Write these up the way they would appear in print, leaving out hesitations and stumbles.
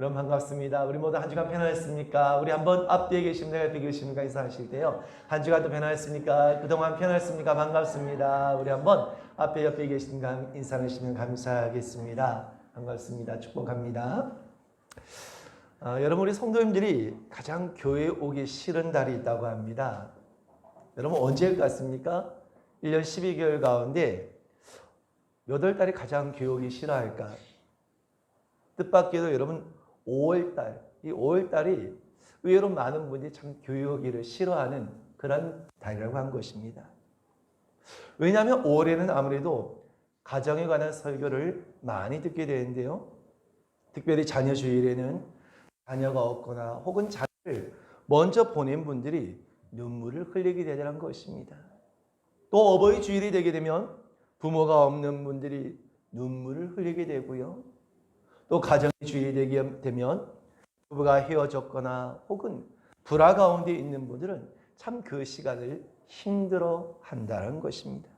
여러분 반갑습니다. 우리 모두 한 주간 편안했습니까? 우리 한번 앞뒤에 계신 내가 뒤에 계십니까? 인사하실 때요. 한 주간도 편안했습니까? 그동안 편안했습니까? 반갑습니다. 우리 한번 앞에 옆에 계신 인사하시면 감사하겠습니다. 반갑습니다. 축복합니다. 여러분 우리 성도님들이 가장 교회에 오기 싫은 달이 있다고 합니다. 여러분 언제 같습니까? 1년 12개월 가운데 몇 월 달이 가장 교회 오기 싫어할까? 뜻밖에도 여러분 5월달, 이 5월달이 의외로 많은 분들이 참 교회 오기를 싫어하는 그런 달이라고 한 것입니다. 왜냐하면 5월에는 아무래도 가정에 관한 설교를 많이 듣게 되는데요. 특별히 자녀 주일에는 자녀가 없거나 혹은 자녀를 먼저 보낸 분들이 눈물을 흘리게 되는 것입니다. 또 어버이 주일이 되게 되면 부모가 없는 분들이 눈물을 흘리게 되고요. 또 가정의 주일이 되게 되면 부부가 헤어졌거나 혹은 불화 가운데 있는 분들은 참 그 시간을 힘들어 한다는 것입니다.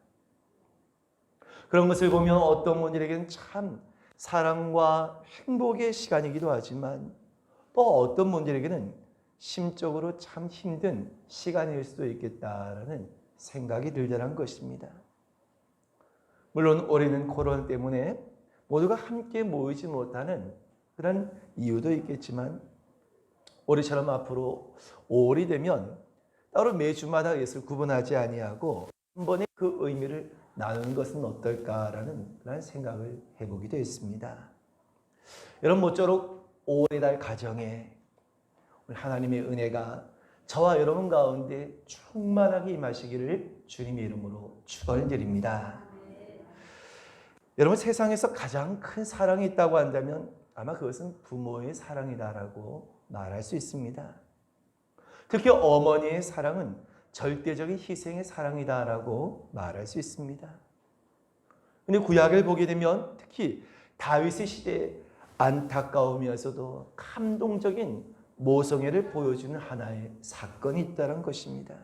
그런 것을 보면 어떤 분들에게는 참 사랑과 행복의 시간이기도 하지만 또 어떤 분들에게는 심적으로 참 힘든 시간일 수도 있겠다라는 생각이 들더란 것입니다. 물론 올해는 코로나 때문에 모두가 함께 모이지 못하는 그런 이유도 있겠지만 올해처럼 앞으로 5월이 되면 따로 매주마다 예수를 구분하지 아니하고 한 번에 그 의미를 나누는 것은 어떨까라는 그런 생각을 해보기도 했습니다. 여러분 모쪼록 5월의 달 가정에 하나님의 은혜가 저와 여러분 가운데 충만하게 임하시기를 주님의 이름으로 축원드립니다. 여러분 세상에서 가장 큰 사랑이 있다고 한다면 아마 그것은 부모의 사랑이다라고 말할 수 있습니다. 특히 어머니의 사랑은 절대적인 희생의 사랑이다라고 말할 수 있습니다. 그런데 구약을 보게 되면 특히 다윗의 시대에 안타까우면서도 감동적인 모성애를 보여주는 하나의 사건이 있다는 것입니다.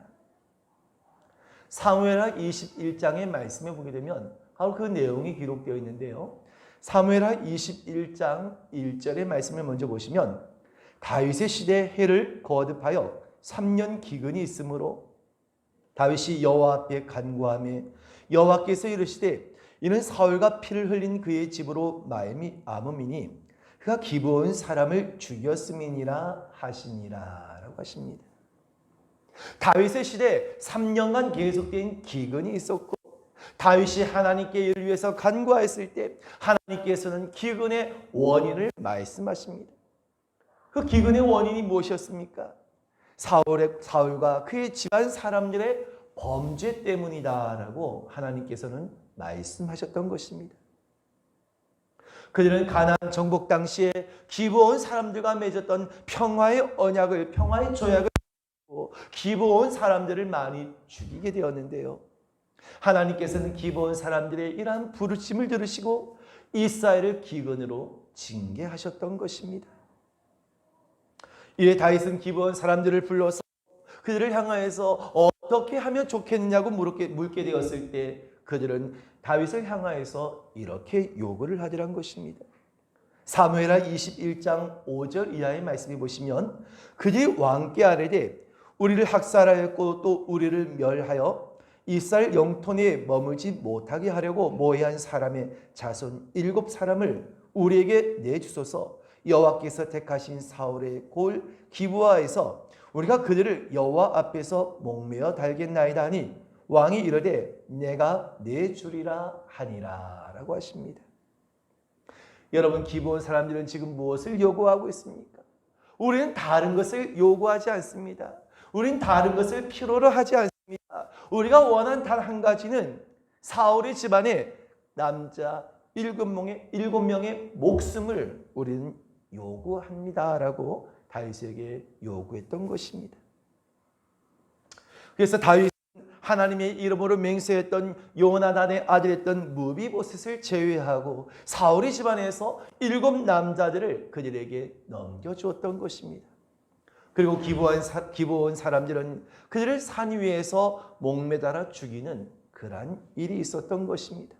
사무엘하 21장의 말씀에 보게 되면 바로 그 내용이 기록되어 있는데요. 사무엘하 21장 1절의 말씀을 먼저 보시면 다윗의 시대에 해를 거듭하여 3년 기근이 있으므로 다윗이 여호와 앞에 간구하며 여호와께서 이르시되 이는 사울과 피를 흘린 그의 집으로 말미암음이니 그가 기브온 사람을 죽였음이니라 하시니라 라고 하십니다. 다윗의 시대에 3년간 계속된 기근이 있었고 다윗이 하나님께 이를 위해서 간구하였을 때 하나님께서는 기근의 원인을 말씀하십니다. 그 기근의 원인이 무엇이었습니까? 사울과 그의 집안 사람들의 범죄 때문이다라고 하나님께서는 말씀하셨던 것입니다. 그들은 가나안 정복 당시에 기브온 사람들과 맺었던 평화의 언약을, 평화의 조약을 기브온 사람들을 많이 죽이게 되었는데요. 하나님께서는 기브온 사람들의 이러한 부르심을 들으시고 이스라엘을 기근으로 징계하셨던 것입니다. 이에 다윗은 기브온 사람들을 불러서 그들을 향하여서 어떻게 하면 좋겠느냐고 물게 되었을 때 그들은 다윗을 향하여서 이렇게 요구를 하더란 것입니다. 사무엘하 21장 5절 이하의 말씀을 보시면 그들이 왕께 아뢰되 우리를 학살하였고 또 우리를 멸하여 이스라엘 영토 내에 머물지 못하게 하려고 모해한 사람의 자손 7사람을 우리에게 내주소서. 여호와께서 택하신 사울의 골 기브아에서 우리가 그들을 여호와 앞에서 목매어 달겠나이다 하니 왕이 이르되 내가 내주리라 하니라 라고 하십니다. 여러분 기브온 사람들은 지금 무엇을 요구하고 있습니까? 우리는 다른 것을 요구하지 않습니다. 우리는 다른 것을 필요로 하지 않습니다. 우리가 원한 단 한 가지는 사울의 집안에 남자 7명의 목숨을 우리는 요구합니다라고 다윗에게 요구했던 것입니다. 그래서 다윗은 하나님의 이름으로 맹세했던 요나단의 아들이었던 무비보셋을 제외하고 사울의 집안에서 7 남자들을 그들에게 넘겨주었던 것입니다. 그리고 기브온 사람들은 그들을 산 위에서 목매달아 죽이는 그러한 일이 있었던 것입니다.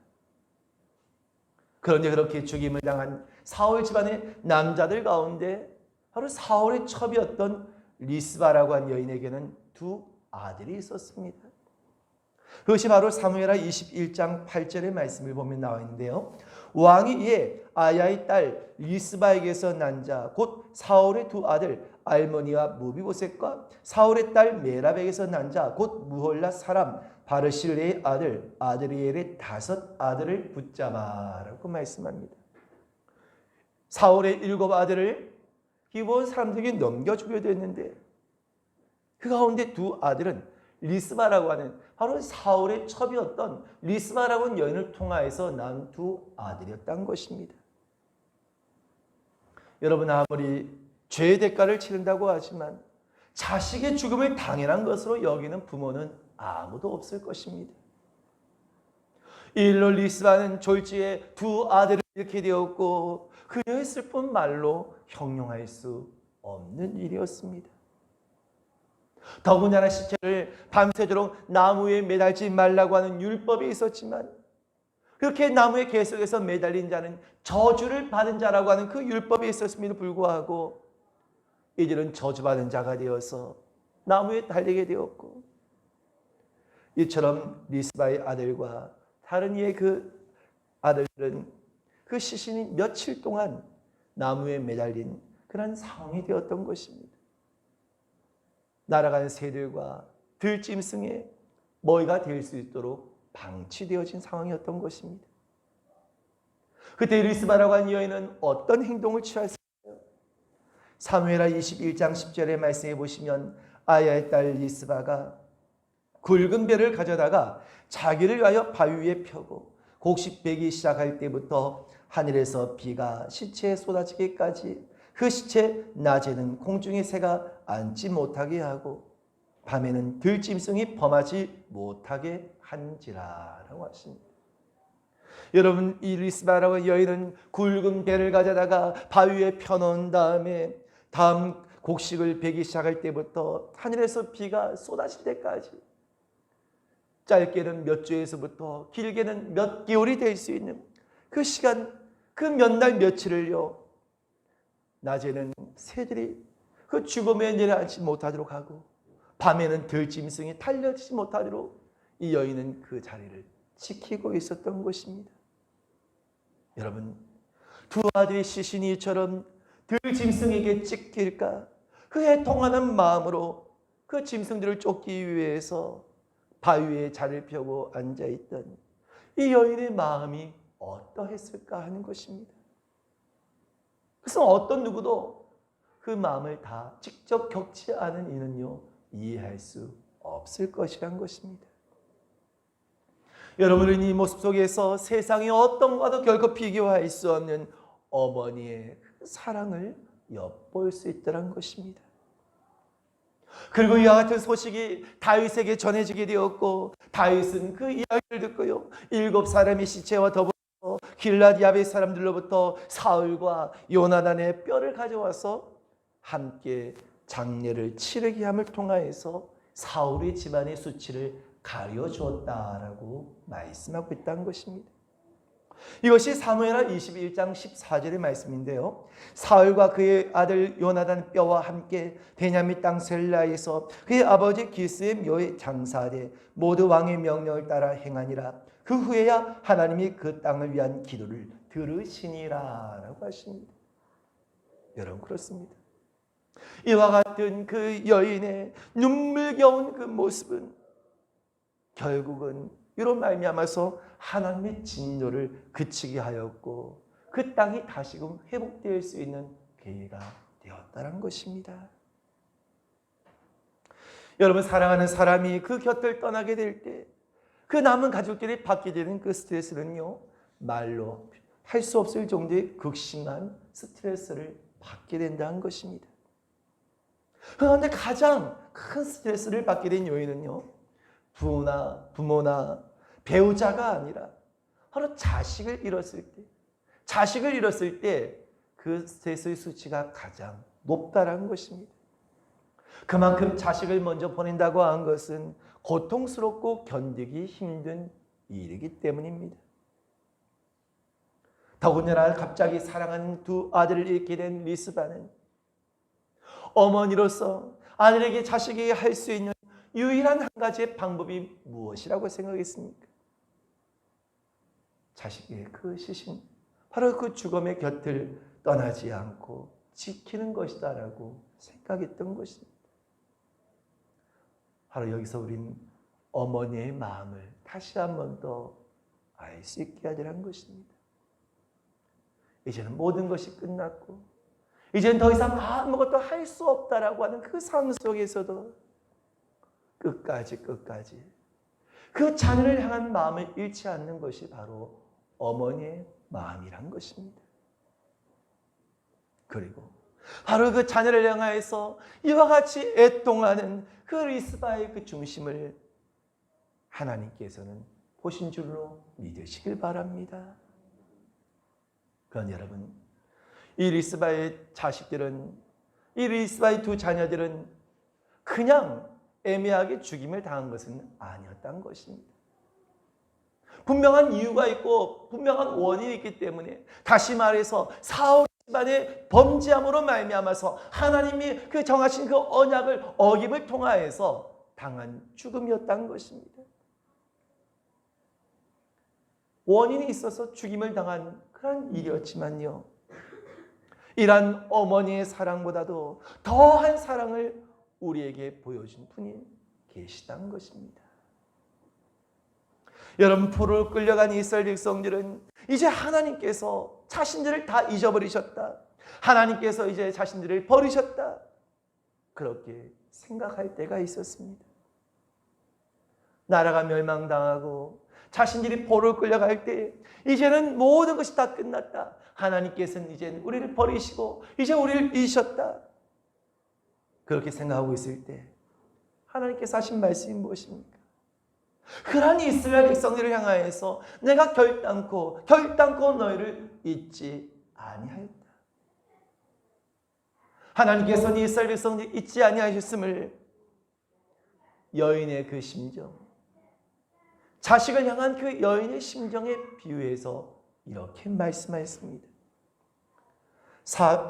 그런데 그렇게 죽임을 당한 사울 집안의 남자들 가운데 바로 사울의 첩이었던 리스바라고 한 여인에게는 두 아들이 있었습니다. 그것이 바로 사무엘하 21장 8절의 말씀을 보면 나와 있는데요. 왕이 이에 아야의 딸 리스바에게서 난 자 곧 사울의 두 아들 알모니와 무비보셋과 사울의 딸 메랍에게서 난 자 곧 무홀라 사람 바르실레의 아들 아드리엘의 5 아들을 붙잡아라고 말씀합니다. 사울의 7 아들을 기본 사람들에게 넘겨주게 됐는데 그 가운데 2 아들은 리스바라고 하는 바로 사울의 첩이었던 리스바라고 하는 여인을 통하여서 난 2 아들이었다는 것입니다. 여러분, 아무리 죄의 대가를 치른다고 하지만 자식의 죽음을 당연한 것으로 여기는 부모는 아무도 없을 것입니다. 이 일로 리스바는 졸지에 2 아들을 잃게 되었고 그녀의 슬픈 말로 형용할 수 없는 일이었습니다. 더군다나 시체를 밤새도록 나무에 매달지 말라고 하는 율법이 있었지만 그렇게 나무에 계속해서 매달린 자는 저주를 받은 자라고 하는 그 율법이 있었음에도 불구하고 이들은 저주받은 자가 되어서 나무에 달리게 되었고 이처럼 리스바의 아들과 다른 이의 그 아들들은 그 시신이 며칠 동안 나무에 매달린 그런 상황이 되었던 것입니다. 날아가는 새들과 들짐승의 먹이가 될 수 있도록 방치되어진 상황이었던 것입니다. 그때 리스바라고 하는 여인은 어떤 행동을 취했을까요? 사무엘하 21장 10절의 말씀에 보시면 아야의 딸 리스바가 굵은 배를 가져다가 자기를 위하여 바위 위에 펴고 곡식 베기 시작할 때부터 하늘에서 비가 시체에 쏟아지기까지 그 시체 낮에는 공중의 새가 앉지 못하게 하고 밤에는 들짐승이 범하지 못하게 한지라라고 하십니다. 여러분, 이 리스바라고 여인은 굵은 배를 가져다가 바위 위에 펴놓은 다음에 다음 곡식을 베기 시작할 때부터 하늘에서 비가 쏟아질 때까지 짧게는 몇 주에서부터 길게는 몇 개월이 될 수 있는 그 시간, 그 몇 날 며칠을요, 낮에는 새들이 그 죽음에 내려앉지 못하도록 하고 밤에는 들짐승이 달려지지 못하도록 이 여인은 그 자리를 지키고 있었던 것입니다. 여러분, 2 아들의 시신이 이처럼 들짐승에게 찢길까 그 애통하는 마음으로 그 짐승들을 쫓기 위해서 바위 위에 자리를 펴고 앉아있던 이 여인의 마음이 어떠했을까 하는 것입니다. 그래서 어떤 누구도 그 마음을 다 직접 겪지 않은 이는요 이해할 수 없을 것이란 것입니다. 여러분은 이 모습 속에서 세상의 어떤 것과도 결코 비교할 수 없는 어머니의 사랑을 엿볼 수 있다는 것입니다. 그리고 이와 같은 소식이 다윗에게 전해지게 되었고 다윗은 그 이야기를 듣고요 7 사람의 시체와 더불어 길랏 야벳 사람들로부터 사울과 요나단의 뼈를 가져와서 함께 장례를 치르게 함을 통하여서 사울의 집안의 수치를 가려주었다라고 말씀하고 있다는 것입니다. 이것이 사무엘하 21장 14절의 말씀인데요. 사울과 그의 아들 요나단 뼈와 함께 베냐민 땅 셀라에서 그의 아버지 기스의 묘에 장사하되 모두 왕의 명령을 따라 행하니라. 그 후에야 하나님이 그 땅을 위한 기도를 들으시니라 라고 하십니다. 여러분, 그렇습니다. 이와 같은 그 여인의 눈물겨운 그 모습은 결국은 이로 말미암아서 하나님의 진노를 그치게 하였고 그 땅이 다시금 회복될 수 있는 기회가 되었다는 것입니다. 여러분, 사랑하는 사람이 그 곁을 떠나게 될 때 그 남은 가족들이 받게 되는 그 스트레스는요 말로 할 수 없을 정도의 극심한 스트레스를 받게 된다는 것입니다. 그런데 가장 큰 스트레스를 받게 된 요인은요 부모나 배우자가 아니라 바로 자식을 잃었을 때 그 스트레스의 수치가 가장 높다라는 것입니다. 그만큼 자식을 먼저 보낸다고 한 것은 고통스럽고 견디기 힘든 일이기 때문입니다. 더군다나 갑자기 사랑하는 두 아들을 잃게 된 리스바는 어머니로서 아들에게 자식에게 할 수 있는 유일한 한 가지의 방법이 무엇이라고 생각했습니까? 자식의 그 시신, 바로 그 죽음의 곁을 떠나지 않고 지키는 것이다라고 생각했던 것입니다. 바로 여기서 우린 어머니의 마음을 다시 한 번 더 알 수 있게 하려는 것입니다. 이제는 모든 것이 끝났고 이제는 더 이상 아무것도 할 수 없다라고 하는 그 상황 속에서도 끝까지 그 자녀를 향한 마음을 잃지 않는 것이 바로 어머니의 마음이란 것입니다. 그리고 바로 그 자녀를 향하여서 이와 같이 애통하는 그 리스바의 그 중심을 하나님께서는 보신 줄로 믿으시길 바랍니다. 그런 여러분, 이 리스바의 자식들은, 이 리스바의 두 자녀들은 그냥 애매하게 죽임을 당한 것은 아니었던 것입니다. 분명한 이유가 있고 분명한 원인이 있기 때문에, 다시 말해서 사울 집안의 범죄함으로 말미암아서 하나님이 그 정하신 그 언약을 어김을 통하여서 당한 죽음이었던 것입니다. 원인이 있어서 죽임을 당한 그런 일이었지만요, 이러한 어머니의 사랑보다도 더한 사랑을 우리에게 보여준 분이 계시다는 것입니다. 여러분, 포로로 끌려간 이스라엘 백성들은 이제 하나님께서 자신들을 다 잊어버리셨다, 하나님께서 이제 자신들을 버리셨다, 그렇게 생각할 때가 있었습니다. 나라가 멸망당하고 자신들이 포로로 끌려갈 때 이제는 모든 것이 다 끝났다, 하나님께서는 이제 우리를 버리시고 이제 우리를 잊으셨다, 그렇게 생각하고 있을 때 하나님께서 하신 말씀이 무엇입니까? 그러한 이스라엘 백성들을 향하여서 내가 결단코 너희를 잊지 아니하였다. 하나님께서는 이스라엘 백성들을 잊지 아니하셨음을 여인의 그 심정, 자식을 향한 그 여인의 심정에 비유해서 이렇게 말씀하였습니다.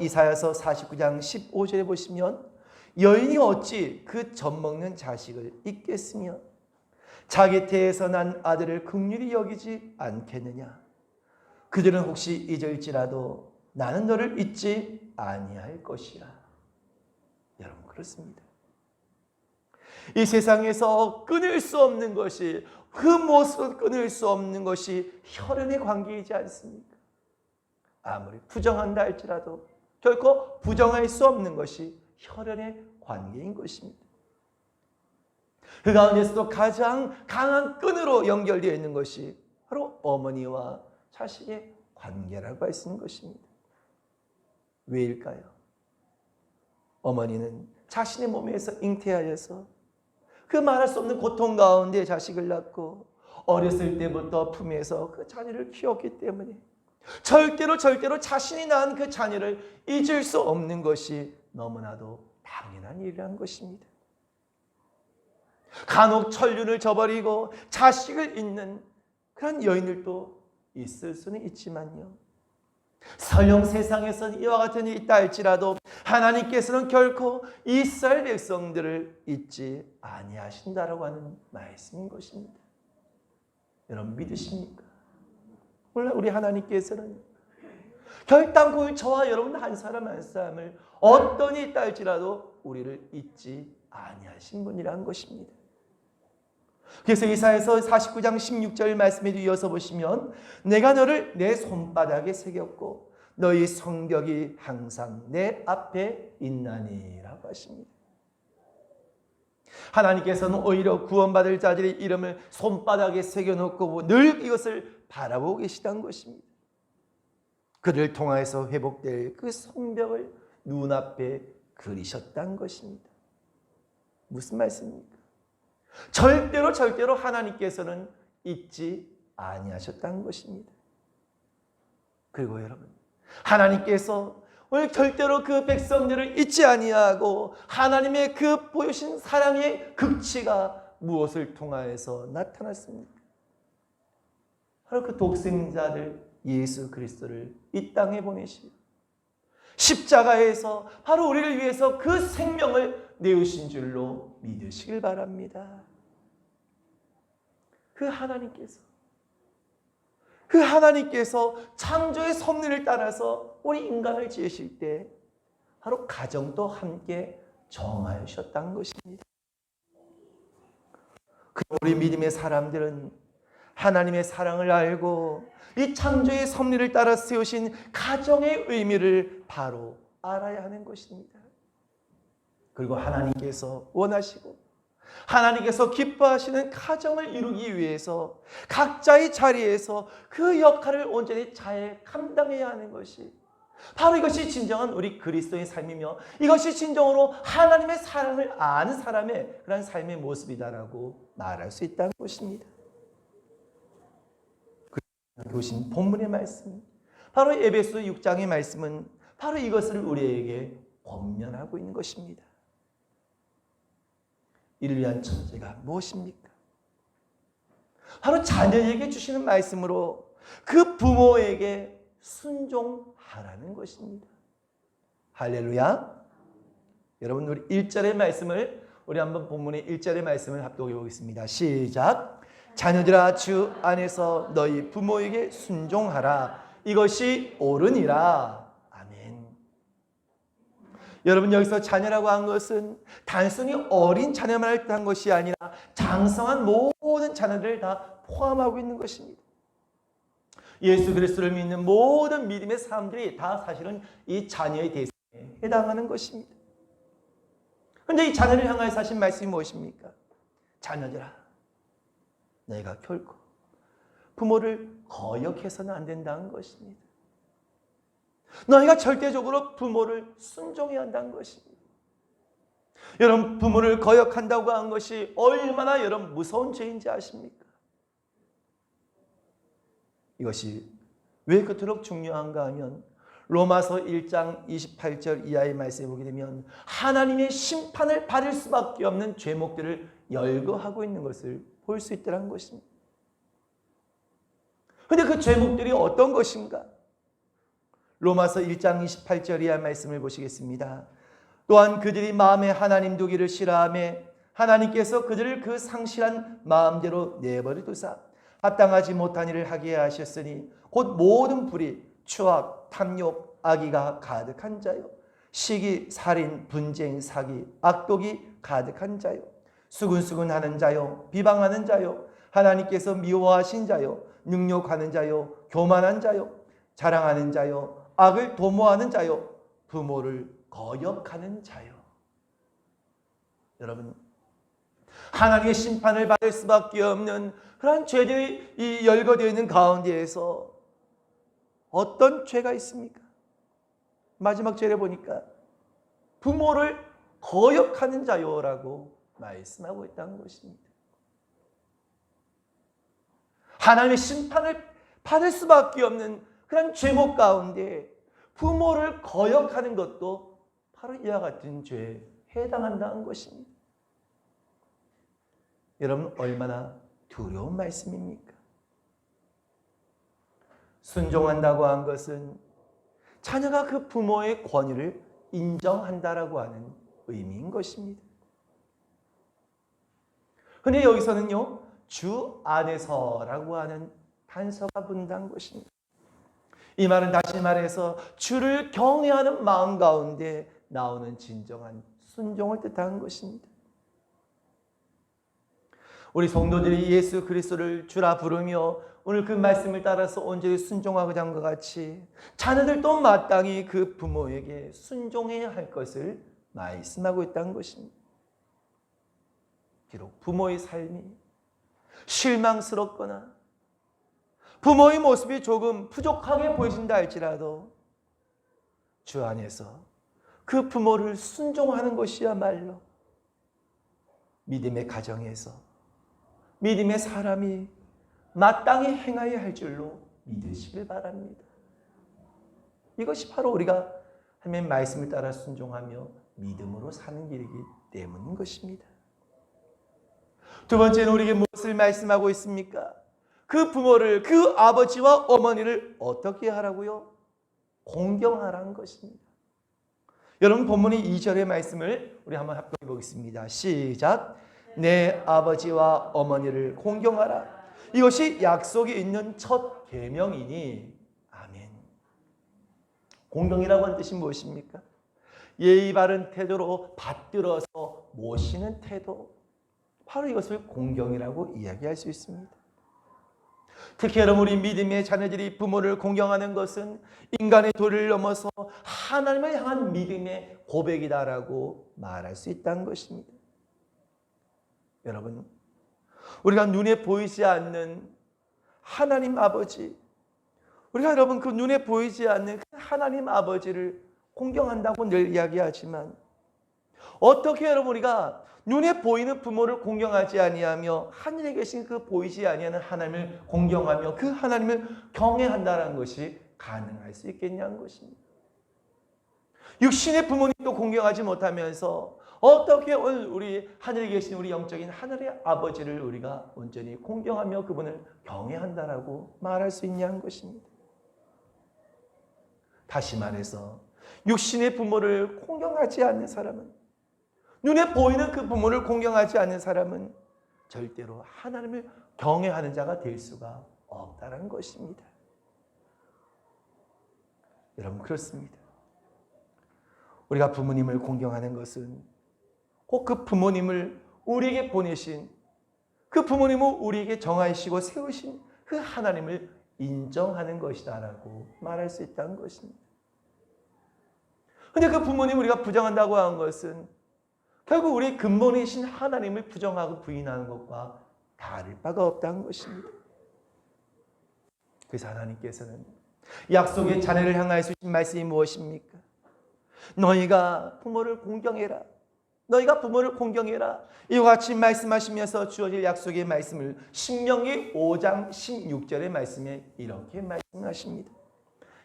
이사야서 49장 15절에 보시면, 여인이 어찌 그 젖먹는 자식을 잊겠으며 자기 태에서 난 아들을 긍휼히 여기지 않겠느냐. 그들은 혹시 잊을지라도 나는 너를 잊지 아니할 것이라. 여러분, 그렇습니다. 이 세상에서 끊을 수 없는 것이, 그 무엇으로 끊을 수 없는 것이 혈연의 관계이지 않습니까? 아무리 부정한다 할지라도 결코 부정할 수 없는 것이 혈연의 관계인 것입니다. 그 가운데서도 가장 강한 끈으로 연결되어 있는 것이 바로 어머니와 자식의 관계라고 할 수 있는 것입니다. 왜일까요? 어머니는 자신의 몸에서 잉태하여서 그 말할 수 없는 고통 가운데 자식을 낳고 어렸을 때부터 품에서 그 자녀를 키웠기 때문에 절대로 자신이 낳은 그 자녀를 잊을 수 없는 것이 너무나도 당연한 일이라는 것입니다. 간혹 천륜을 저버리고 자식을 잊는 그런 여인들도 있을 수는 있지만요, 설령 세상에서는 이와 같은 일이 있다 할지라도 하나님께서는 결코 이스라엘 백성들을 잊지 아니하신다라고 하는 말씀인 것입니다. 여러분, 믿으십니까? 원래 우리 하나님께서는 결단코 저와 여러분 한 사람 한 사람을 어떤 일이 있다 할지라도 우리를 잊지 아니하신 분이라는 것입니다. 그래서 이사야서 49장 16절 말씀에 이어서 보시면, 내가 너를 내 손바닥에 새겼고 너희 성벽이 항상 내 앞에 있나니라고 하십니다. 하나님께서는 오히려 구원받을 자들의 이름을 손바닥에 새겨놓고 늘 이것을 바라보고 계시다는 것입니다. 그를 통하여서 회복될 그 성벽을 눈앞에 그리셨다는 것입니다. 무슨 말씀입니까? 절대로 하나님께서는 잊지 아니하셨다는 것입니다. 그리고 여러분, 하나님께서 오늘 절대로 그 백성들을 잊지 아니하고 하나님의 그 보여주신 사랑의 극치가 무엇을 통하여서 나타났습니까? 바로 그 독생자를 예수 그리스도를 이 땅에 보내시고 십자가에서 바로 우리를 위해서 그 생명을 내으신 줄로 믿으시길 바랍니다. 그 하나님께서 창조의 섭리를 따라서 우리 인간을 지으실 때 바로 가정도 함께 정하셨다는 것입니다. 우리 믿음의 사람들은 하나님의 사랑을 알고 이 창조의 섭리를 따라 세우신 가정의 의미를 바로 알아야 하는 것입니다. 그리고 하나님께서 원하시고 하나님께서 기뻐하시는 가정을 이루기 위해서 각자의 자리에서 그 역할을 온전히 잘 감당해야 하는 것이 바로 이것이 진정한 우리 그리스도의 삶이며 이것이 진정으로 하나님의 사랑을 아는 사람의 그런 삶의 모습이다라고 말할 수 있다는 것입니다. 보신 본문의 말씀, 바로 에베소 6장의 말씀은 바로 이것을 우리에게 권면하고 있는 것입니다. 이를 위한 첫째가 무엇입니까? 바로 자녀에게 주시는 말씀으로 그 부모에게 순종하라는 것입니다. 할렐루야. 여러분, 우리 1절의 말씀을 우리 한번 본문의 1절의 말씀을 합독해 보겠습니다. 시작. 자녀들아, 주 안에서 너희 부모에게 순종하라. 이것이 옳으니라. 아멘. 여러분, 여기서 자녀라고 한 것은 단순히 어린 자녀만 한 것이 아니라 장성한 모든 자녀들을 다 포함하고 있는 것입니다. 예수 그리스도를 믿는 모든 믿음의 사람들이 다 사실은 이 자녀의 대상에 해당하는 것입니다. 그런데 이 자녀를 향하여 하신 말씀이 무엇입니까? 자녀들아, 내가 결코 부모를 거역해서는 안 된다는 것입니다. 너희가 절대적으로 부모를 순종해야 한다는 것입니다. 여러분, 부모를 거역한다고 한 것이 얼마나 여러분 무서운 죄인지 아십니까? 이것이 왜 그토록 중요한가 하면 로마서 1장 28절 이하의 말씀을 보게 되면 하나님의 심판을 받을 수밖에 없는 죄목들을 열거하고 있는 것을 볼 수 있다는 것입니다. 그런데 그 죄목들이 어떤 것인가? 로마서 1장 28절 이하의 말씀을 보시겠습니다. 또한 그들이 마음에 하나님 두기를 싫어하며 하나님께서 그들을 그 상실한 마음대로 내버려 두사 합당하지 못한 일을 하게 하셨으니 곧 모든 불의, 추악, 탐욕, 악의가 가득한 자요, 시기, 살인, 분쟁, 사기, 악독이 가득한 자요, 수근수근하는 자요, 비방하는 자요, 하나님께서 미워하신 자요, 능욕하는 자요, 교만한 자요, 자랑하는 자요, 악을 도모하는 자요, 부모를 거역하는 자요. 여러분, 하나님의 심판을 받을 수밖에 없는 그러한 죄들이 이 열거되어 있는 가운데에서 어떤 죄가 있습니까? 마지막 죄를 보니까 부모를 거역하는 자요라고 말씀하고 있다는 것입니다. 하나님의 심판을 받을 수밖에 없는 그런 죄목 가운데 부모를 거역하는 것도 바로 이와 같은 죄에 해당한다는 것입니다. 여러분, 얼마나 두려운 말씀입니까? 순종한다고 한 것은 자녀가 그 부모의 권위를 인정한다라고 하는 의미인 것입니다. 그런데 여기서는요, 주 안에서라고 하는 단서가 붙는다는 것입니다. 이 말은 다시 말해서 주를 경외하는 마음 가운데 나오는 진정한 순종을 뜻하는 것입니다. 우리 성도들이 예수 그리스도를 주라 부르며 오늘 그 말씀을 따라서 온전히 순종하고자 한 것 같이 자녀들도 마땅히 그 부모에게 순종해야 할 것을 말씀하고 있다는 것입니다. 비록 부모의 삶이 실망스럽거나 부모의 모습이 조금 부족하게 보이신다 할지라도 주 안에서 그 부모를 순종하는 것이야말로 믿음의 가정에서 믿음의 사람이 마땅히 행하여야 할 줄로 믿으시길 바랍니다. 이것이 바로 우리가 하나님의 말씀을 따라 순종하며 믿음으로 사는 길이기 때문인 것입니다. 두 번째는 우리에게 무엇을 말씀하고 있습니까? 그 부모를, 그 아버지와 어머니를 어떻게 하라고요? 공경하라는 것입니다. 여러분 본문의 2절의 말씀을 우리 한번 합독해 보겠습니다. 시작. 내 아버지와 어머니를 공경하라. 이것이 약속이 있는 첫 계명이니. 아멘. 공경이라고 하는 뜻이 무엇입니까? 예의 바른 태도로 받들어서 모시는 태도. 바로 이것을 공경이라고 이야기할 수 있습니다. 특히 여러분 우리 믿음의 자녀들이 부모를 공경하는 것은 인간의 도리를 넘어서 하나님을 향한 믿음의 고백이다라고 말할 수 있다는 것입니다. 여러분 우리가 눈에 보이지 않는 하나님 아버지, 우리가 여러분 그 눈에 보이지 않는 하나님 아버지를 공경한다고 늘 이야기하지만 어떻게 여러분 우리가 눈에 보이는 부모를 공경하지 아니하며 하늘에 계신 그 보이지 아니하는 하나님을 공경하며 그 하나님을 경외한다는 것이 가능할 수 있겠냐는 것입니다. 육신의 부모님도 공경하지 못하면서 어떻게 오늘 우리 하늘에 계신 우리 영적인 하늘의 아버지를 우리가 온전히 공경하며 그분을 경외한다라고 말할 수 있냐는 것입니다. 다시 말해서 육신의 부모를 공경하지 않는 사람은, 눈에 보이는 그 부모를 공경하지 않는 사람은 절대로 하나님을 경외하는 자가 될 수가 없다는 것입니다. 여러분 그렇습니다. 우리가 부모님을 공경하는 것은 꼭 그 부모님을 우리에게 보내신, 그 부모님을 우리에게 정하시고 세우신 그 하나님을 인정하는 것이다라고 말할 수 있다는 것입니다. 그런데 그 부모님 우리가 부정한다고 하는 것은 결국 우리의 근본이신 하나님을 부정하고 부인하는 것과 다를 바가 없다는 것입니다. 그래서 하나님께서는 약속의 자녀를 향하여 주신 말씀이 무엇입니까? 너희가 부모를 공경해라. 너희가 부모를 공경해라. 이와 같이 말씀하시면서 주어질 약속의 말씀을 신명기 5장 16절의 말씀에 이렇게 말씀하십니다.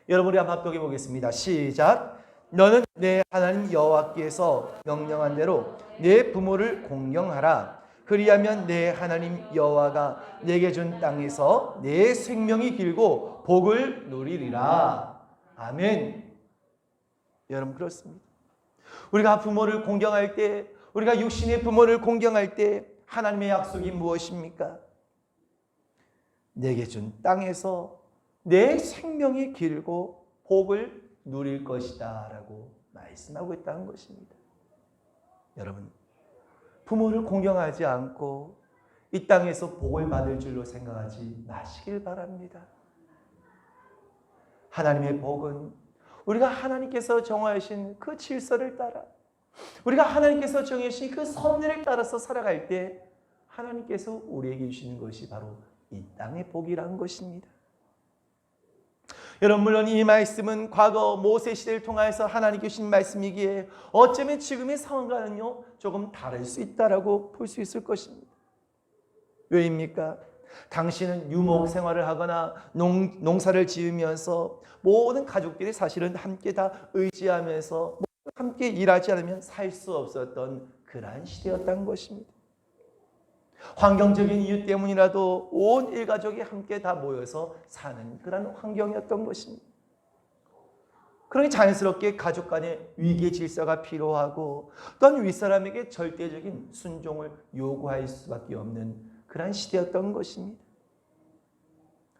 여러분 우리 한번 합독해 보겠습니다. 시작. 너는 내 하나님 여호와께서 명령한 대로 내 부모를 공경하라. 그리하면 내 하나님 여호와가 내게 준 땅에서 내 생명이 길고 복을 누리리라. 아멘. 여러분 그렇습니다. 우리가 부모를 공경할 때, 우리가 육신의 부모를 공경할 때 하나님의 약속이 무엇입니까? 내게 준 땅에서 내 생명이 길고 복을 누릴 것이다 라고 말씀하고 있다는 것입니다. 여러분 부모를 공경하지 않고 이 땅에서 복을 받을 줄로 생각하지 마시길 바랍니다. 하나님의 복은 우리가 하나님께서 정하신 그 질서를 따라, 우리가 하나님께서 정하신 그 섭리를 따라서 살아갈 때 하나님께서 우리에게 주시는 것이 바로 이 땅의 복이라는 것입니다. 여러분 물론 이 말씀은 과거 모세 시대를 통해서 하나님께 주신 말씀이기에 어쩌면 지금의 상황과는요 조금 다를 수 있다라고 볼 수 있을 것입니다. 왜입니까? 당신은 유목 생활을 하거나 농사를 지으면서 모든 가족들이 사실은 함께 다 의지하면서 함께 일하지 않으면 살 수 없었던 그러한 시대였다는 것입니다. 환경적인 이유 때문이라도 온 일가족이 함께 다 모여서 사는 그런 환경이었던 것입니다. 그러니 자연스럽게 가족 간의 위계 질서가 필요하고 또한 윗사람에게 절대적인 순종을 요구할 수밖에 없는 그런 시대였던 것입니다.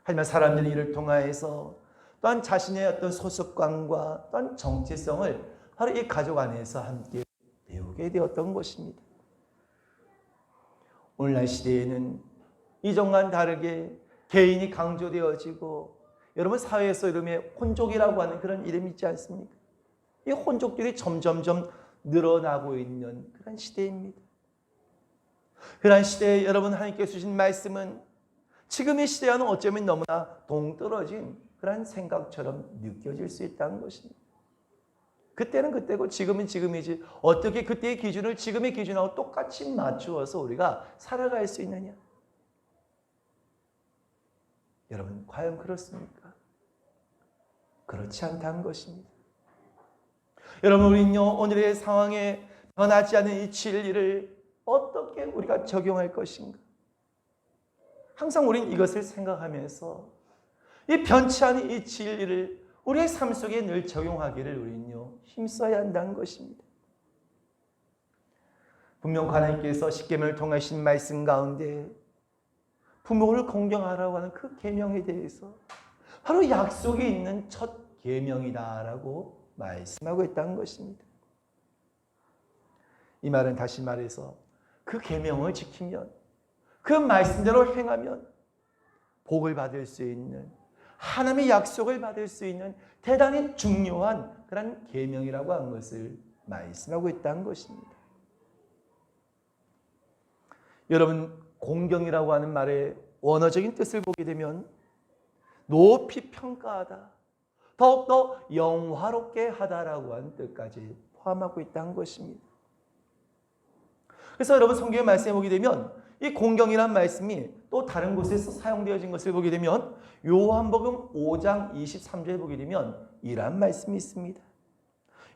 하지만 사람들이 이를 통하여서 또한 자신의 어떤 소속감과 또한 정체성을 바로 이 가족 안에서 함께 배우게 되었던 것입니다. 오늘날 시대에는 이전과는 다르게 개인이 강조되어지고 여러분 사회에서 이름에 혼족이라고 하는 그런 이름이 있지 않습니까? 이 혼족들이 점점점 늘어나고 있는 그런 시대입니다. 그런 시대에 여러분 하나님께서 주신 말씀은 지금의 시대와는 어쩌면 너무나 동떨어진 그런 생각처럼 느껴질 수 있다는 것입니다. 그때는 그때고 지금은 지금이지 어떻게 그때의 기준을 지금의 기준하고 똑같이 맞추어서 우리가 살아갈 수 있느냐? 여러분 과연 그렇습니까? 그렇지 않다는 것입니다. 여러분 우리는요 오늘의 상황에 변하지 않은 이 진리를 어떻게 우리가 적용할 것인가? 항상 우린 이것을 생각하면서 이 변치 않은 이 진리를 우리의 삶 속에 늘 적용하기를 우리는요 힘써야 한다는 것입니다. 분명 하나님께서 십계명을 통하신 말씀 가운데 부모를 공경하라고 하는 그 계명에 대해서 바로 약속이 있는 첫 계명이다라고 말씀하고 있다는 것입니다. 이 말은 다시 말해서 그 계명을 지키면, 그 말씀대로 행하면 복을 받을 수 있는, 하나님의 약속을 받을 수 있는 대단히 중요한 그런 계명이라고 하는 것을 말씀하고 있다는 것입니다. 여러분, 공경이라고 하는 말의 원어적인 뜻을 보게 되면 높이 평가하다, 더욱더 영화롭게 하다라고 하는 뜻까지 포함하고 있다는 것입니다. 그래서 여러분 성경의 말씀에 보게 되면 이 공경이란 말씀이 또 다른 곳에서 사용되어진 것을 보게 되면 요한복음 5장 23절에 보게 되면 이러한 말씀이 있습니다.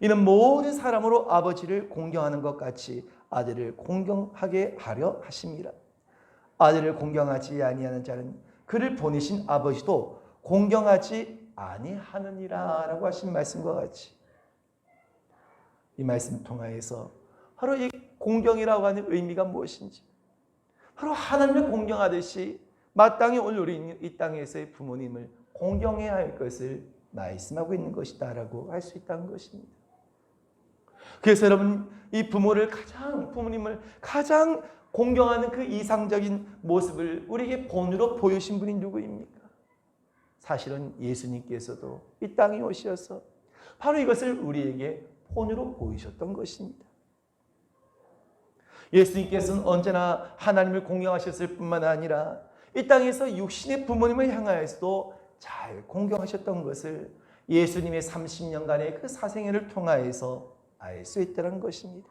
이는 모든 사람으로 아버지를 공경하는 것 같이 아들을 공경하게 하려 하심이라. 아들을 공경하지 아니하는 자는 그를 보내신 아버지도 공경하지 아니하느니라 라고 하신 말씀과 같이 이 말씀 통하여서 바로 이 공경이라고 하는 의미가 무엇인지, 바로 하나님을 공경하듯이 마땅히 오늘 우리 이 땅에서의 부모님을 공경해야 할 것을 말씀하고 있는 것이다 라고 할 수 있다는 것입니다. 그래서 여러분, 이 부모님을 가장 공경하는 그 이상적인 모습을 우리에게 본으로 보여주신 분이 누구입니까? 사실은 예수님께서도 이 땅에 오셔서 바로 이것을 우리에게 본으로 보이셨던 것입니다. 예수님께서는 언제나 하나님을 공경하셨을 뿐만 아니라 이 땅에서 육신의 부모님을 향하여서도 잘 공경하셨던 것을 예수님의 30년간의 그 사생애를 통하여서 알 수 있다는 것입니다.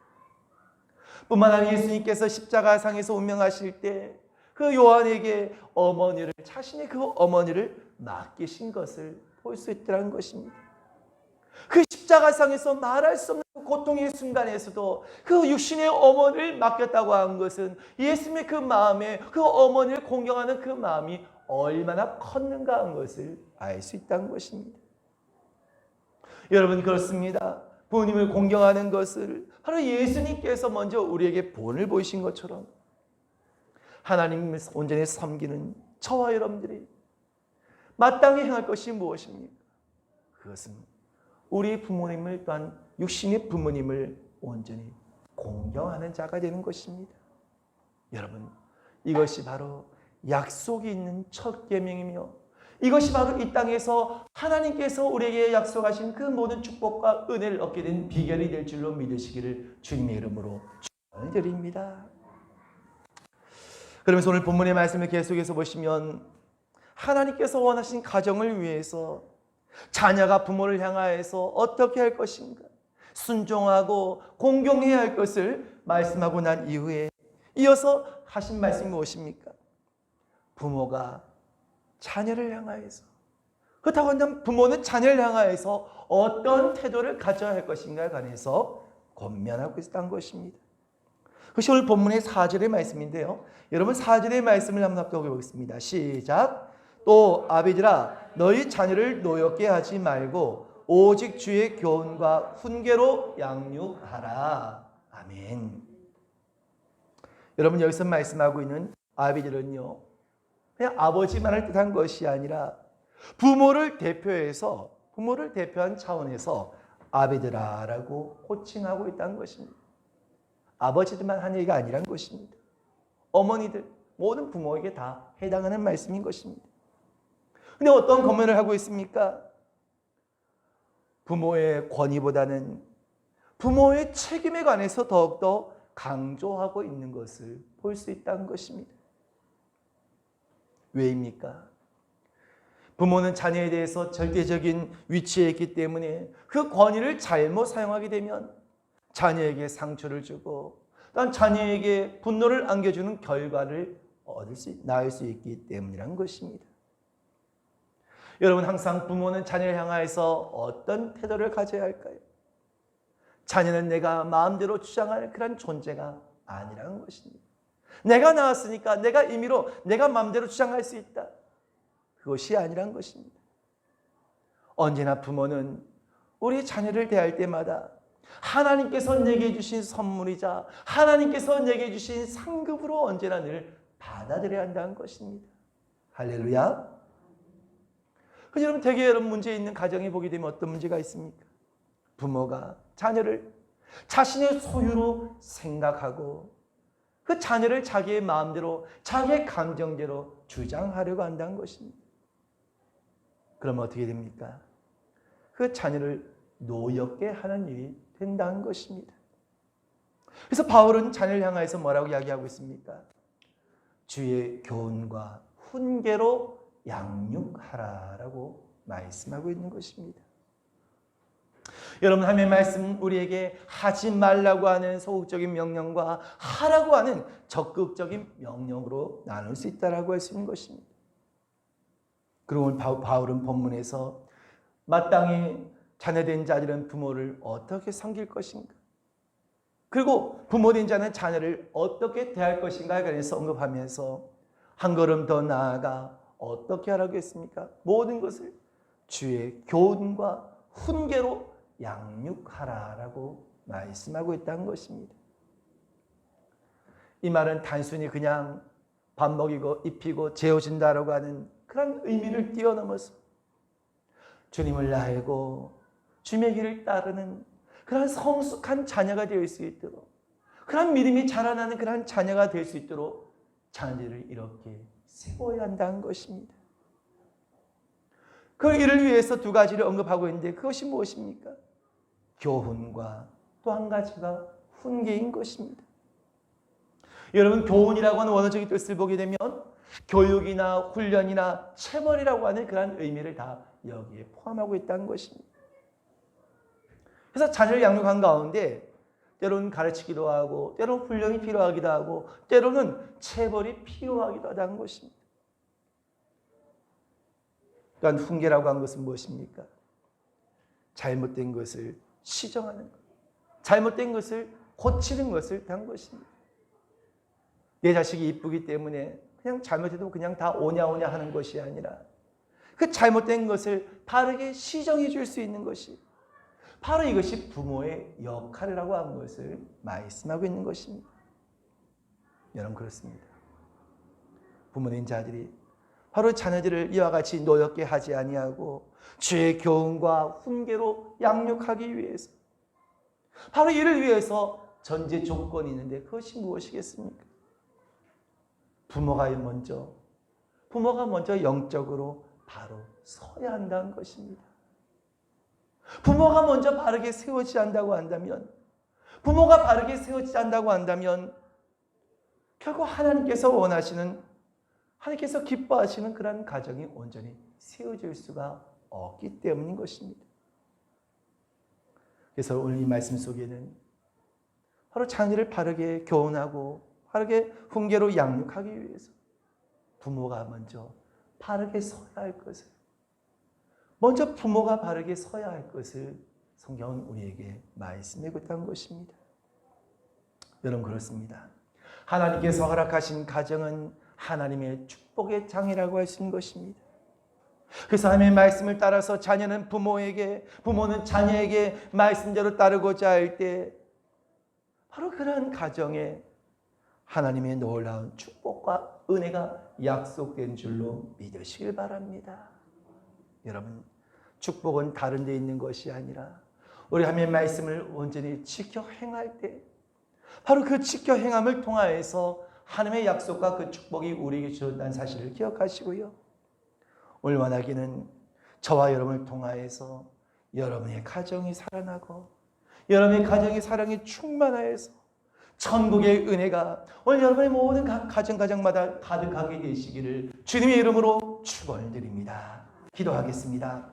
뿐만 아니라 예수님께서 십자가상에서 운명하실 때 그 요한에게 자신의 그 어머니를 맡기신 것을 볼 수 있다는 것입니다. 그 십자가상에서 말할 수 없는 고통의 순간에서도 그 육신의 어머니를 맡겼다고 한 것은 예수님의 그 마음에 그 어머니를 공경하는 그 마음이 얼마나 컸는가 하는 것을 알 수 있다는 것입니다. 여러분, 그렇습니다. 부모님을 공경하는 것을 바로 예수님께서 먼저 우리에게 본을 보이신 것처럼 하나님을 온전히 섬기는 저와 여러분들이 마땅히 행할 것이 무엇입니까? 그것은 우리 부모님을 또한 육신의 부모님을 온전히 공경하는 자가 되는 것입니다. 여러분, 이것이 바로 약속이 있는 첫 계명이며 이것이 바로 이 땅에서 하나님께서 우리에게 약속하신 그 모든 축복과 은혜를 얻게 된 비결이 될 줄로 믿으시기를 주님의 이름으로 축원드립니다. 그러면서 오늘 본문의 말씀을 계속해서 보시면 하나님께서 원하신 가정을 위해서 자녀가 부모를 향하여서 어떻게 할 것인가, 순종하고 공경해야 할 것을 말씀하고 난 이후에 이어서 하신 말씀이 무엇입니까? 부모가 자녀를 향하여서, 그렇다고 한다면 부모는 자녀를 향하여서 어떤 태도를 가져야 할 것인가에 관해서 권면하고 있었던 것입니다. 그것이 오늘 본문의 4절의 말씀인데요. 여러분 4절의 말씀을 한번 합독해 보겠습니다. 시작. 또 아비들아 너희 자녀를 노엽게 하지 말고 오직 주의 교훈과 훈계로 양육하라. 아멘. 여러분, 여기서 말씀하고 있는 아비들은요, 그냥 아버지만을 뜻한 것이 아니라 부모를 대표한 차원에서 아비들아라고 호칭하고 있다는 것입니다. 아버지들만 한 얘기가 아니란 것입니다. 어머니들, 모든 부모에게 다 해당하는 말씀인 것입니다. 근데 어떤 권면을 하고 있습니까? 부모의 권위보다는 부모의 책임에 관해서 더욱더 강조하고 있는 것을 볼 수 있다는 것입니다. 왜입니까? 부모는 자녀에 대해서 절대적인 위치에 있기 때문에 그 권위를 잘못 사용하게 되면 자녀에게 상처를 주고 또한 자녀에게 분노를 안겨주는 결과를 낳을 수 있기 때문이라는 것입니다. 여러분, 항상 부모는 자녀를 향하여서 어떤 태도를 가져야 할까요? 자녀는 내가 마음대로 주장할 그런 존재가 아니라는 것입니다. 내가 낳았으니까 내가 임의로 내가 마음대로 주장할 수 있다. 그것이 아니란 것입니다. 언제나 부모는 우리 자녀를 대할 때마다 하나님께서 내게 주신 선물이자 하나님께서 내게 주신 상급으로 언제나 늘 받아들여야 한다는 것입니다. 할렐루야. 여러분, 대개 여러분 문제 있는 가정에 보게 되면 어떤 문제가 있습니까? 부모가 자녀를 자신의 소유로 생각하고 그 자녀를 자기의 마음대로 자기의 감정대로 주장하려고 한다는 것입니다. 그러면 어떻게 됩니까? 그 자녀를 노엽게 하는 일이 된다는 것입니다. 그래서 바울은 자녀를 향하여서 뭐라고 이야기하고 있습니까? 주의 교훈과 훈계로 양육하라라고 말씀하고 있는 것입니다. 여러분, 하나님의 말씀 우리에게 하지 말라고 하는 소극적인 명령과 하라고 하는 적극적인 명령으로 나눌 수 있다라고 할 수 있는 것입니다. 그리고 오늘 바울은 본문에서 마땅히 자녀된 자들은 부모를 어떻게 섬길 것인가, 그리고 부모된 자는 자녀를 어떻게 대할 것인가에 관해서 언급하면서 한 걸음 더 나아가 어떻게 하라고 했습니까? 모든 것을 주의 교훈과 훈계로 양육하라라고 말씀하고 있다는 것입니다. 이 말은 단순히 그냥 밥 먹이고 입히고 재워준다라고 하는 그런 의미를 뛰어넘어서 주님을 알고 주님의 길을 따르는 그런 성숙한 자녀가 될 수 있도록, 그런 믿음이 자라나는 그런 자녀가 될 수 있도록 자녀들을 이렇게 세워야 한다는 것입니다. 그 일을 위해서 두 가지를 언급하고 있는데 그것이 무엇입니까? 교훈과 또 한 가지가 훈계인 것입니다. 여러분, 교훈이라고 하는 원어적인 뜻을 보게 되면 교육이나 훈련이나 체벌이라고 하는 그런 의미를 다 여기에 포함하고 있다는 것입니다. 그래서 자녀를 양육한 가운데 때로는 가르치기도 하고 때로는 훈련이 필요하기도 하고 때로는 체벌이 필요하기도 하다는 것입니다. 또한 훈계라고 하는 것은 무엇입니까? 잘못된 것을 시정하는 것, 잘못된 것을 고치는 것을 한 것입니다. 내 자식이 이쁘기 때문에 그냥 잘못해도 그냥 다 오냐오냐 하는 것이 아니라 그 잘못된 것을 바르게 시정해 줄 수 있는 것이 바로 이것이 부모의 역할이라고 하는 것을 말씀하고 있는 것입니다. 여러분, 그렇습니다. 부모된 자들이 바로 자녀들을 이와 같이 노엽게 하지 아니하고 주의 교훈과 훈계로 양육하기 위해서, 바로 이를 위해서 전제 조건이 있는데 그것이 무엇이겠습니까? 부모가 먼저 영적으로 바로 서야 한다는 것입니다. 부모가 먼저 바르게 세워지지 않는다고 한다면, 부모가 바르게 세워지지 않는다고 한다면 결국 하나님께서 원하시는, 하나님께서 기뻐하시는 그런 가정이 온전히 세워질 수가 없기 때문인 것입니다. 그래서 오늘 이 말씀 속에는 바로 자녀를 바르게 교훈하고 바르게 훈계로 양육하기 위해서 부모가 먼저 바르게 서야 할 것을, 먼저 부모가 바르게 서야 할 것을 성경은 우리에게 말씀하고 있다는 것입니다. 여러분, 그렇습니다. 하나님께서 허락하신 가정은 하나님의 축복의 장이라고 할 수 있는 것입니다. 그래서 하나님의 말씀을 따라서 자녀는 부모에게, 부모는 자녀에게 말씀대로 따르고자 할 때 바로 그런 가정에 하나님의 놀라운 축복과 은혜가 약속된 줄로 믿으시길 바랍니다. 여러분, 축복은 다른 데 있는 것이 아니라 우리 하나님의 말씀을 온전히 지켜 행할 때 바로 그 지켜 행함을 통하여서 하나님의 약속과 그 축복이 우리에게 주어진다는 사실을 기억하시고요. 오늘 원하기는 저와 여러분을 통하여서 여러분의 가정이 살아나고 여러분의 가정의 사랑이 충만하여서 천국의 은혜가 오늘 여러분의 모든 가정마다 가득하게 되시기를 주님의 이름으로 축원드립니다. 기도하겠습니다.